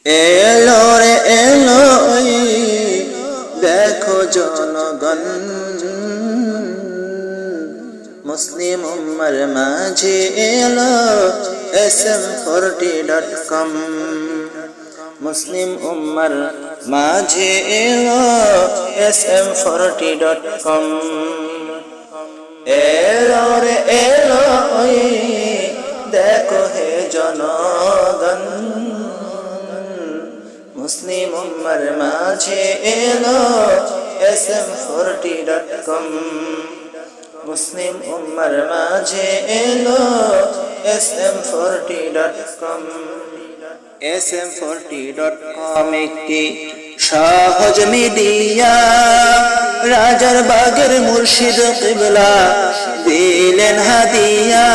এলো রে এলো ওই দেখো জনগণ, মুসলিম উম্মার মাঝে এলো SM40.com। মুসলিম উম্মার মাঝে এলো SM40.com। এলো রে এলো ওই দেখো হে জনগণ, মুসলিম উম্মার মাঝে এলো SM40.com। মুসলিম উম্মার মাঝে এলো SM40.com। SM40.com একটি সহজ মিডিয়া, রাজার বাগের মুর্শিদ কিবলা দিলেন হাদিয়া।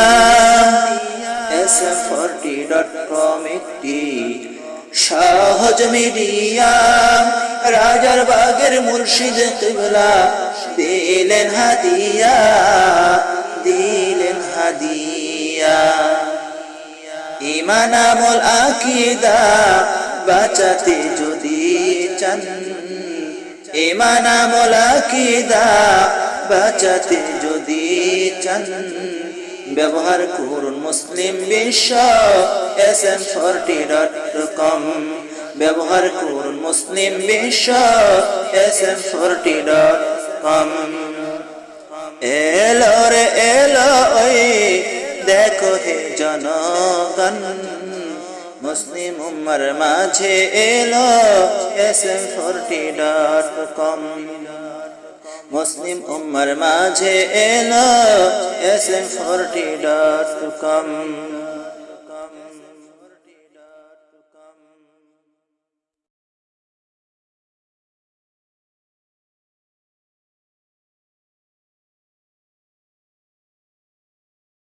SM40.com একটি সহজ মিডিয়া, রাজার বাগের মুর্শিদ কিবলা দিলেন হাদিয়া, দিলেন হাদিয়া। ঈমান আমল আকীদা বাঁচাতে যদি চান, ঈমান আমল আকীদা বাঁচাতে যদি চান, ব্যবহার করুন মুসলিম বিশ্ব SM40.com। ব্যবহার করুন মুসলিম বিশ্ব SM40.com। এলো রে এলো ওই দেখো হে জনগণ, মুসলিম উম্মার মাঝে এলো SM40.com। মুসলিম উম্মার মাঝে এলো SM40.com।